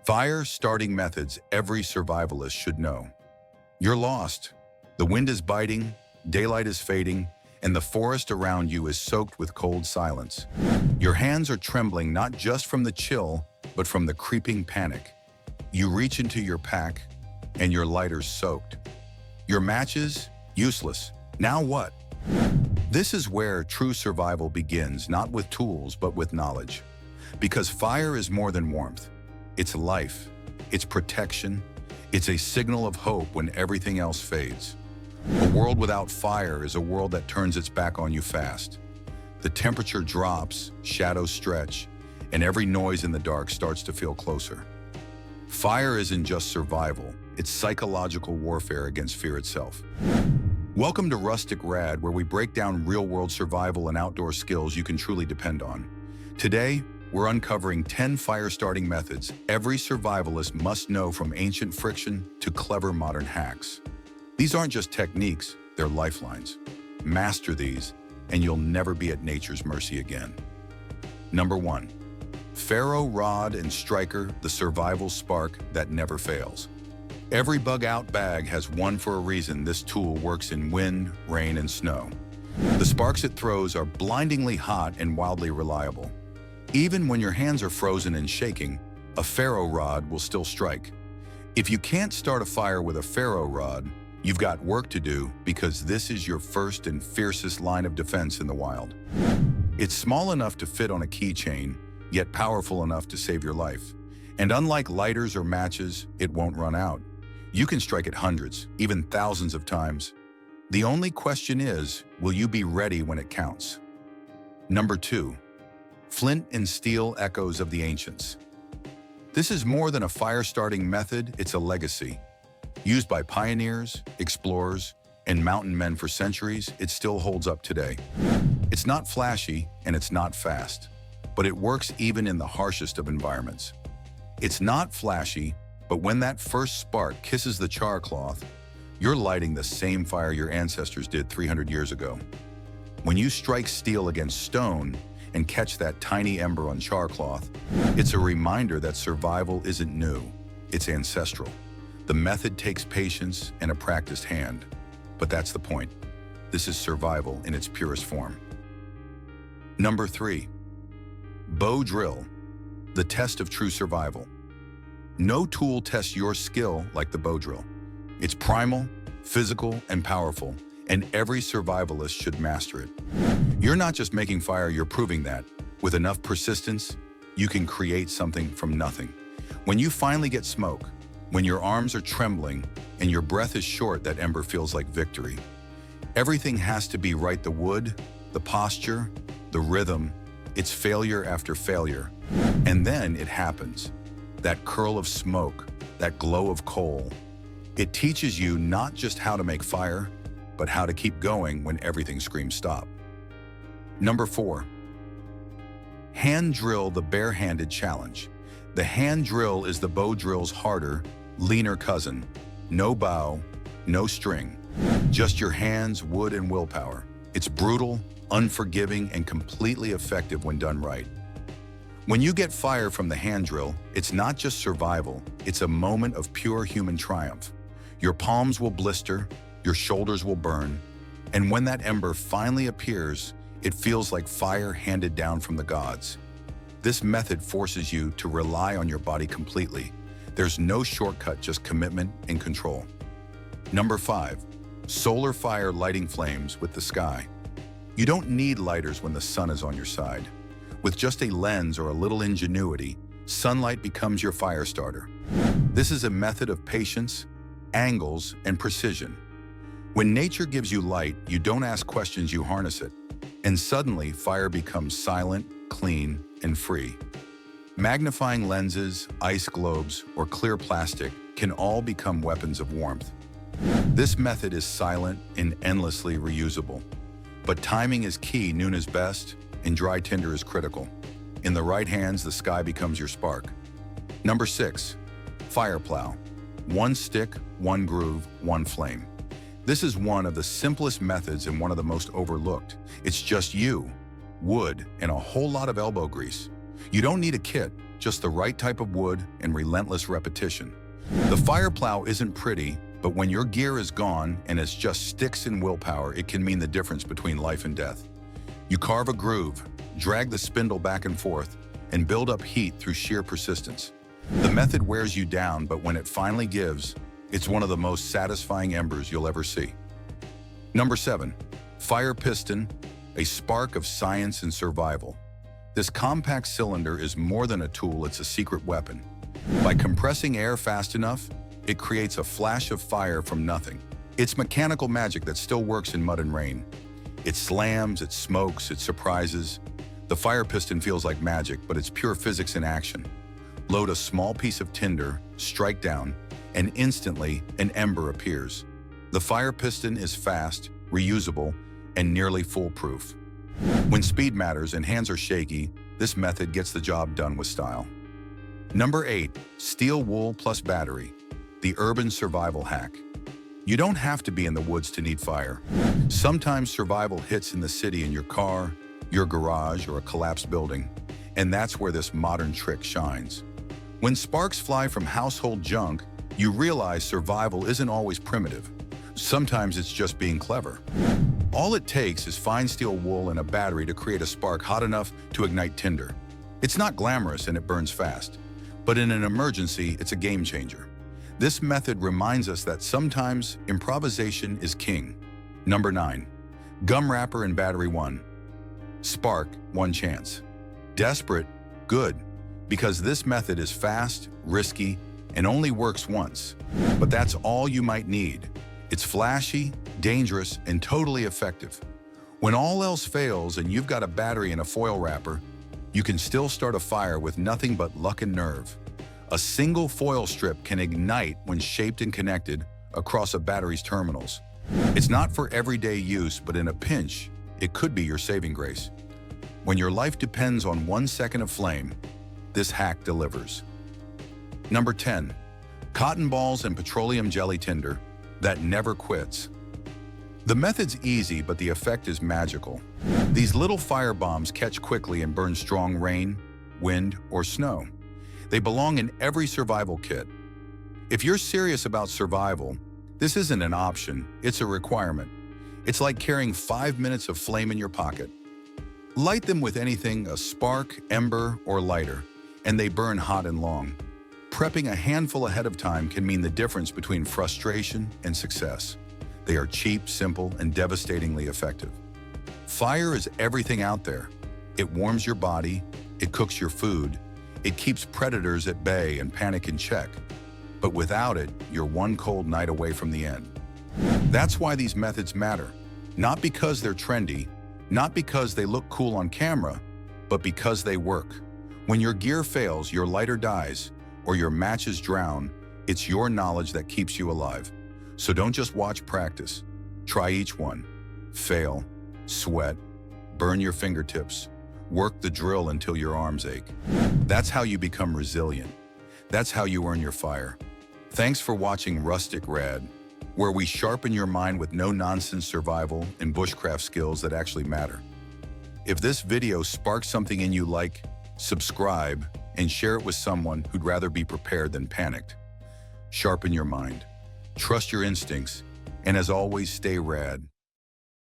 Fire starting methods every survivalist should know. You're lost. The wind is biting, daylight is fading, and the forest around you is soaked with cold silence. Your hands are trembling not just from the chill, but from the creeping panic. You reach into your pack, and your lighter's soaked. Your matches? Useless. Now what? This is where true survival begins, not with tools, but with knowledge. Because fire is more than warmth. It's life. It's protection. It's a signal of hope when everything else fades. A world without fire is a world that turns its back on you fast. The temperature drops, shadows stretch, and every noise in the dark starts to feel closer. Fire isn't just survival, it's psychological warfare against fear itself. Welcome to Rustic Rad, where we break down real-world survival and outdoor skills you can truly depend on. Today, we're uncovering 10 fire-starting methods every survivalist must know, from ancient friction to clever modern hacks. These aren't just techniques, they're lifelines. Master these, and you'll never be at nature's mercy again. Number 1. Ferro rod and striker, the survival spark that never fails. Every bug-out bag has one for a reason. This tool works in wind, rain, and snow. The sparks it throws are blindingly hot and wildly reliable. Even when your hands are frozen and shaking, a ferro rod will still strike. If you can't start a fire with a ferro rod, you've got work to do, because this is your first and fiercest line of defense in the wild. It's small enough to fit on a keychain, yet powerful enough to save your life. And unlike lighters or matches, it won't run out. You can strike it hundreds, even thousands of times. The only question is, will you be ready when it counts? Number 2. Flint and steel, echoes of the ancients. This is more than a fire-starting method, it's a legacy. Used by pioneers, explorers, and mountain men for centuries, it still holds up today. It's not flashy and it's not fast, but it works even in the harshest of environments. It's not flashy, but when that first spark kisses the char cloth, you're lighting the same fire your ancestors did 300 years ago. When you strike steel against stone and catch that tiny ember on char cloth, it's a reminder that survival isn't new, it's ancestral. The method takes patience and a practiced hand, but that's the point. This is survival in its purest form. Number 3. Bow drill, the test of true survival. No tool tests your skill like the bow drill. It's primal, physical, and powerful, and every survivalist should master it. You're not just making fire, you're proving that. With enough persistence, you can create something from nothing. When you finally get smoke, when your arms are trembling and your breath is short, that ember feels like victory. Everything has to be right: the wood, the posture, the rhythm. It's failure after failure. And then it happens. That curl of smoke, that glow of coal. It teaches you not just how to make fire, but how to keep going when everything screams stop. Number 4. Hand drill, the bare-handed challenge. The hand drill is the bow drill's harder, leaner cousin. No bow, no string. Just your hands, wood, and willpower. It's brutal, unforgiving, and completely effective when done right. When you get fire from the hand drill, it's not just survival, it's a moment of pure human triumph. Your palms will blister, your shoulders will burn, and when that ember finally appears, it feels like fire handed down from the gods. This method forces you to rely on your body completely. There's no shortcut, just commitment and control. Number 5. Solar fire, lighting flames with the sky. You don't need lighters when the sun is on your side. With just a lens or a little ingenuity, sunlight becomes your fire starter. This is a method of patience, angles, and precision. When nature gives you light, you don't ask questions, you harness it. And suddenly, fire becomes silent, clean, and free. Magnifying lenses, ice globes, or clear plastic can all become weapons of warmth. This method is silent and endlessly reusable. But timing is key. Noon is best, and dry tinder is critical. In the right hands, the sky becomes your spark. Number 6. Fire plow. One stick, one groove, one flame. This is one of the simplest methods and one of the most overlooked. It's just you, wood, and a whole lot of elbow grease. You don't need a kit, just the right type of wood and relentless repetition. The fire plow isn't pretty, but when your gear is gone and it's just sticks and willpower, it can mean the difference between life and death. You carve a groove, drag the spindle back and forth, and build up heat through sheer persistence. The method wears you down, but when it finally gives, it's one of the most satisfying embers you'll ever see. Number 7. Fire piston, a spark of science and survival. This compact cylinder is more than a tool, it's a secret weapon. By compressing air fast enough, it creates a flash of fire from nothing. It's mechanical magic that still works in mud and rain. It slams, it smokes, it surprises. The fire piston feels like magic, but it's pure physics in action. Load a small piece of tinder, strike down, and instantly an ember appears. The fire piston is fast, reusable, and nearly foolproof. When speed matters and hands are shaky, this method gets the job done with style. Number 8. Steel wool plus battery, the urban survival hack. You don't have to be in the woods to need fire. Sometimes survival hits in the city, in your car, your garage, or a collapsed building, and that's where this modern trick shines. When sparks fly from household junk, you realize survival isn't always primitive. Sometimes it's just being clever. All it takes is fine steel wool and a battery to create a spark hot enough to ignite tinder. It's not glamorous and it burns fast, but in an emergency, it's a game changer. This method reminds us that sometimes improvisation is king. Number 9. Gum wrapper and battery 1. Spark, one chance. Desperate, good, because this method is fast, risky, and only works once. But that's all you might need. It's flashy, dangerous, and totally effective. When all else fails and you've got a battery and a foil wrapper, you can still start a fire with nothing but luck and nerve. A single foil strip can ignite when shaped and connected across a battery's terminals. It's not for everyday use, but in a pinch, it could be your saving grace. When your life depends on 1 second of flame, this hack delivers. Number 10. Cotton balls and petroleum jelly tinder that never quits. The method's easy, but the effect is magical. These little fire bombs catch quickly and burn strong rain, wind, or snow. They belong in every survival kit. If you're serious about survival, this isn't an option, it's a requirement. It's like carrying 5 minutes of flame in your pocket. Light them with anything, a spark, ember, or lighter, and they burn hot and long. Prepping a handful ahead of time can mean the difference between frustration and success. They are cheap, simple, and devastatingly effective. Fire is everything out there. It warms your body, it cooks your food, it keeps predators at bay and panic in check. But without it, you're one cold night away from the end. That's why these methods matter. Not because they're trendy, not because they look cool on camera, but because they work. When your gear fails, your lighter dies, or your matches drown, it's your knowledge that keeps you alive. So don't just watch practice. Try each one. Fail, sweat, burn your fingertips, work the drill until your arms ache. That's how you become resilient. That's how you earn your fire. Thanks for watching Rustic Rad, where we sharpen your mind with no-nonsense survival and bushcraft skills that actually matter. If this video sparked something in you, like, subscribe, and share it with someone who'd rather be prepared than panicked. Sharpen your mind, trust your instincts, and as always, stay rad.